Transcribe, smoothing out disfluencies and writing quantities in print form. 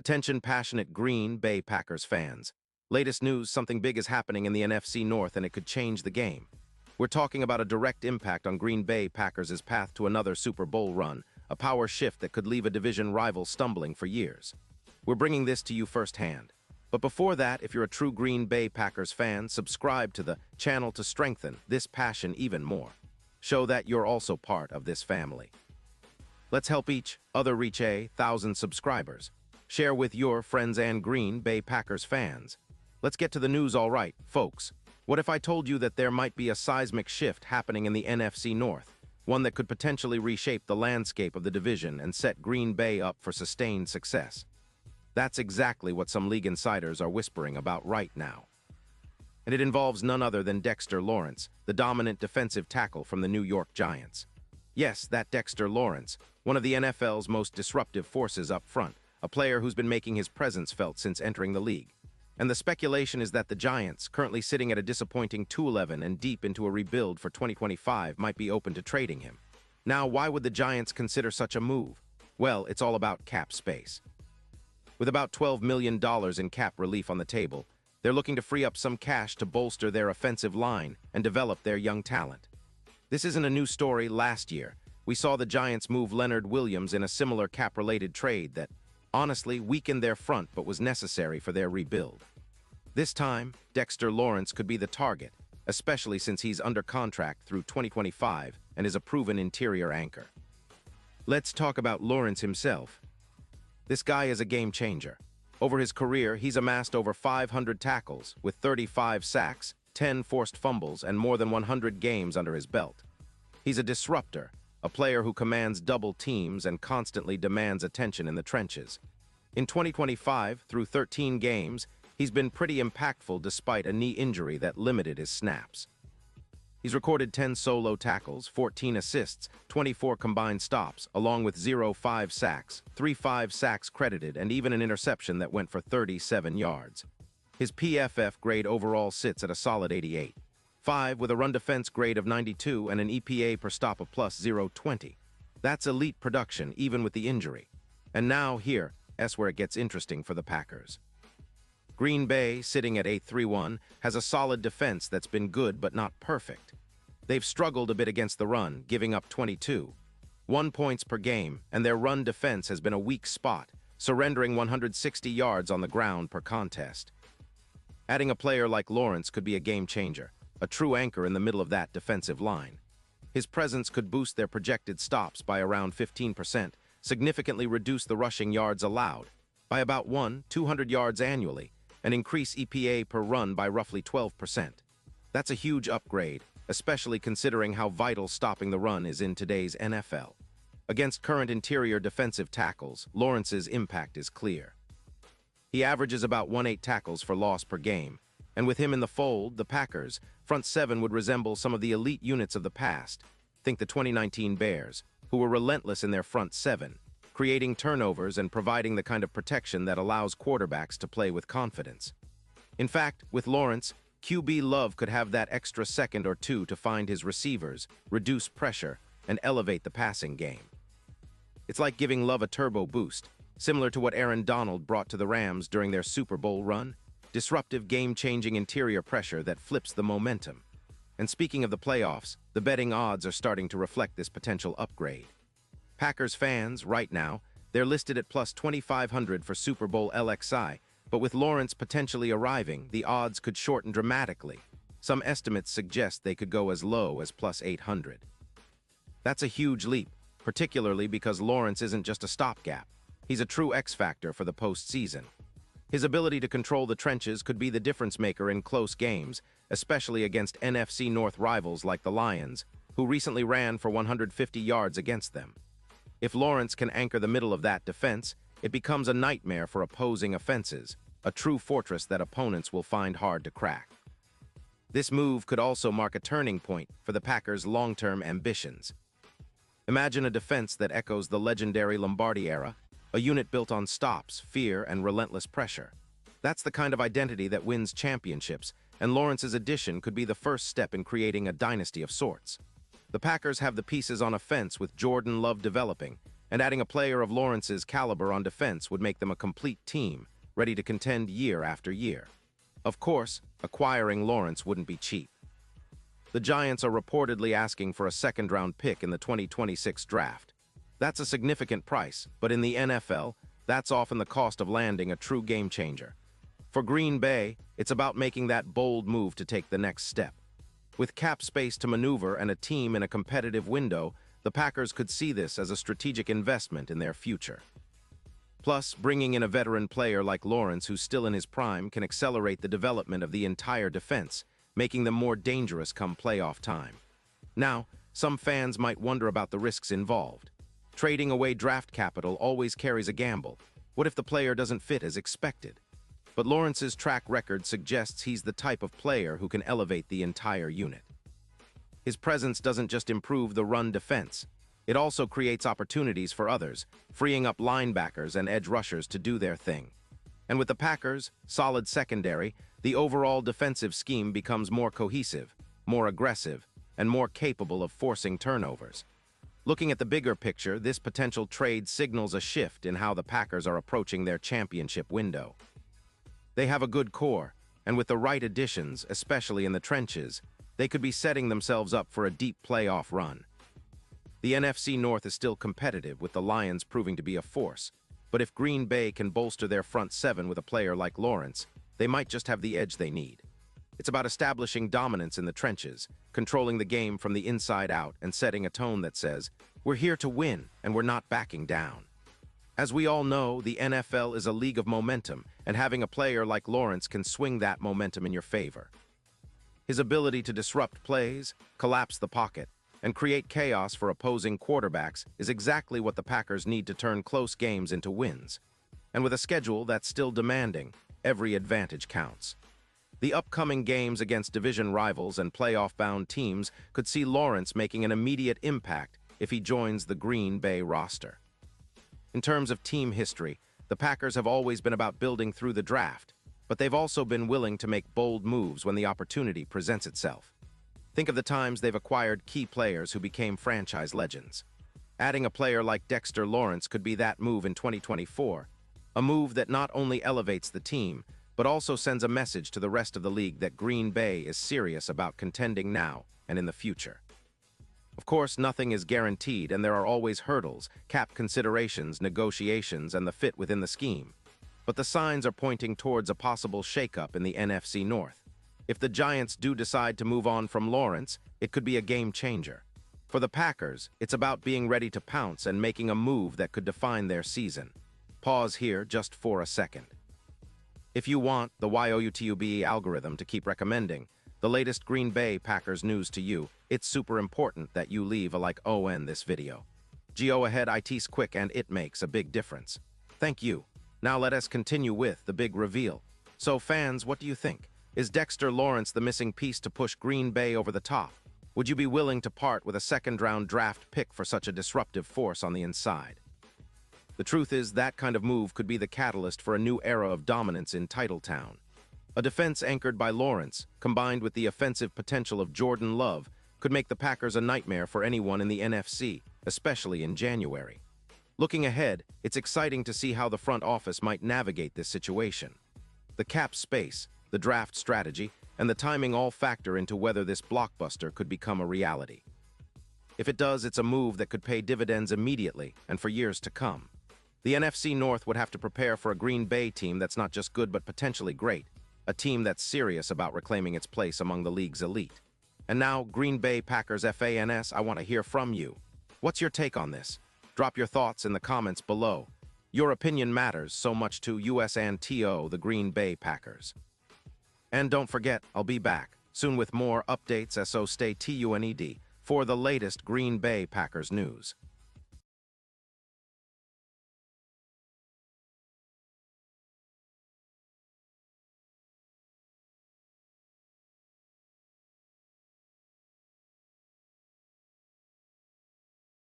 Attention passionate Green Bay Packers fans. Latest news, something big is happening in the NFC North and it could change the game. We're talking about a direct impact on Green Bay Packers' path to another Super Bowl run, a power shift that could leave a division rival stumbling for years. We're bringing this to you firsthand. But before that, if you're a true Green Bay Packers fan, subscribe to the channel to strengthen this passion even more. Show that you're also part of this family. Let's help each other reach 1,000 subscribers. Share with your friends and Green Bay Packers fans. Let's get to the news all right, folks. What if I told you that there might be a seismic shift happening in the NFC North, one that could potentially reshape the landscape of the division and set Green Bay up for sustained success? That's exactly what some league insiders are whispering about right now. And it involves none other than Dexter Lawrence, the dominant defensive tackle from the New York Giants. Yes, that Dexter Lawrence, one of the NFL's most disruptive forces up front, a player who's been making his presence felt since entering the league. And the speculation is that the Giants, currently sitting at a disappointing 2-11 and deep into a rebuild for 2025, might be open to trading him. Now, why would the Giants consider such a move? Well, it's all about cap space. With about $12 million in cap relief on the table, they're looking to free up some cash to bolster their offensive line and develop their young talent. This isn't a new story. Last year, we saw the Giants move Leonard Williams in a similar cap-related trade that honestly weakened their front but was necessary for their rebuild. This time, Dexter Lawrence could be the target, especially since he's under contract through 2025 and is a proven interior anchor. Let's talk about Lawrence himself. This guy is a game changer. Over his career, he's amassed over 500 tackles with 35 sacks, 10 forced fumbles, and more than 100 games under his belt. He's a disruptor, a player who commands double teams and constantly demands attention in the trenches. In 2025, through 13 games, he's been pretty impactful despite a knee injury that limited his snaps. He's recorded 10 solo tackles, 14 assists, 24 combined stops, along with 0.5 sacks, 3.5 sacks credited, and even an interception that went for 37 yards. His PFF grade overall sits at a solid 88. 5 with a run defense grade of 92 and an EPA per stop of plus 0.20. That's elite production, even with the injury. And now here's where it gets interesting for the Packers. Green Bay, sitting at 8-3-1, has a solid defense that's been good but not perfect. They've struggled a bit against the run, giving up 22.1 points per game, and their run defense has been a weak spot, surrendering 160 yards on the ground per contest. Adding a player like Lawrence could be a game changer, a true anchor in the middle of that defensive line. His presence could boost their projected stops by around 15%, significantly reduce the rushing yards allowed by about 200 yards annually, and increase EPA per run by roughly 12%. That's a huge upgrade, especially considering how vital stopping the run is in today's NFL. Against current interior defensive tackles, Lawrence's impact is clear. He averages about 1.8 tackles for loss per game, and with him in the fold, the Packers' front seven would resemble some of the elite units of the past. Think the 2019 Bears, who were relentless in their front seven, creating turnovers and providing the kind of protection that allows quarterbacks to play with confidence. In fact, with Lawrence, QB Love could have that extra second or two to find his receivers, reduce pressure, and elevate the passing game. It's like giving Love a turbo boost, similar to what Aaron Donald brought to the Rams during their Super Bowl run. Disruptive, game-changing interior pressure that flips the momentum. And speaking of the playoffs, the betting odds are starting to reflect this potential upgrade. Packers fans, right now, they're listed at plus 2,500 for Super Bowl LXI, but with Lawrence potentially arriving, the odds could shorten dramatically. Some estimates suggest they could go as low as plus 800. That's a huge leap, particularly because Lawrence isn't just a stopgap. He's a true X-factor for the postseason. His ability to control the trenches could be the difference-maker in close games, especially against NFC North rivals like the Lions, who recently ran for 150 yards against them. If Lawrence can anchor the middle of that defense, it becomes a nightmare for opposing offenses, a true fortress that opponents will find hard to crack. This move could also mark a turning point for the Packers' long-term ambitions. Imagine a defense that echoes the legendary Lombardi era, a unit built on stops, fear, and relentless pressure. That's the kind of identity that wins championships, and Lawrence's addition could be the first step in creating a dynasty of sorts. The Packers have the pieces on offense with Jordan Love developing, and adding a player of Lawrence's caliber on defense would make them a complete team, ready to contend year after year. Of course, acquiring Lawrence wouldn't be cheap. The Giants are reportedly asking for a second-round pick in the 2026 draft. That's a significant price, but in the NFL, that's often the cost of landing a true game-changer. For Green Bay, it's about making that bold move to take the next step. With cap space to maneuver and a team in a competitive window, the Packers could see this as a strategic investment in their future. Plus, bringing in a veteran player like Lawrence, who's still in his prime, can accelerate the development of the entire defense, making them more dangerous come playoff time. Now, some fans might wonder about the risks involved. Trading away draft capital always carries a gamble. What if the player doesn't fit as expected? But Lawrence's track record suggests he's the type of player who can elevate the entire unit. His presence doesn't just improve the run defense. It also creates opportunities for others, freeing up linebackers and edge rushers to do their thing. And with the Packers' solid secondary, the overall defensive scheme becomes more cohesive, more aggressive, and more capable of forcing turnovers. Looking at the bigger picture, this potential trade signals a shift in how the Packers are approaching their championship window. They have a good core, and with the right additions, especially in the trenches, they could be setting themselves up for a deep playoff run. The NFC North is still competitive, with the Lions proving to be a force, but if Green Bay can bolster their front seven with a player like Lawrence, they might just have the edge they need. It's about establishing dominance in the trenches, controlling the game from the inside out, and setting a tone that says, "We're here to win, and we're not backing down." As we all know, the NFL is a league of momentum, and having a player like Lawrence can swing that momentum in your favor. His ability to disrupt plays, collapse the pocket, and create chaos for opposing quarterbacks is exactly what the Packers need to turn close games into wins. And with a schedule that's still demanding, every advantage counts. The upcoming games against division rivals and playoff-bound teams could see Lawrence making an immediate impact if he joins the Green Bay roster. In terms of team history, the Packers have always been about building through the draft, but they've also been willing to make bold moves when the opportunity presents itself. Think of the times they've acquired key players who became franchise legends. Adding a player like Dexter Lawrence could be that move in 2024, a move that not only elevates the team, but also sends a message to the rest of the league that Green Bay is serious about contending now and in the future. Of course, nothing is guaranteed, and there are always hurdles, cap considerations, negotiations, and the fit within the scheme. But the signs are pointing towards a possible shakeup in the NFC North. If the Giants do decide to move on from Lawrence, it could be a game changer. For the Packers, it's about being ready to pounce and making a move that could define their season. Pause here just for a second. If you want the YouTube algorithm to keep recommending the latest Green Bay Packers news to you, it's super important that you leave a like on this video. Go ahead, it's quick and it makes a big difference. Thank you. Now let us continue with the big reveal. So fans, what do you think? Is Dexter Lawrence the missing piece to push Green Bay over the top? Would you be willing to part with a second-round draft pick for such a disruptive force on the inside? The truth is, that kind of move could be the catalyst for a new era of dominance in Titletown. A defense anchored by Lawrence, combined with the offensive potential of Jordan Love, could make the Packers a nightmare for anyone in the NFC, especially in January. Looking ahead, it's exciting to see how the front office might navigate this situation. The cap space, the draft strategy, and the timing all factor into whether this blockbuster could become a reality. If it does, it's a move that could pay dividends immediately and for years to come. The NFC North would have to prepare for a Green Bay team that's not just good but potentially great, a team that's serious about reclaiming its place among the league's elite. And now, Green Bay Packers fans, I want to hear from you. What's your take on this? Drop your thoughts in the comments below. Your opinion matters so much to us and the Green Bay Packers. And don't forget, I'll be back soon with more updates, so stay tuned for the latest Green Bay Packers news.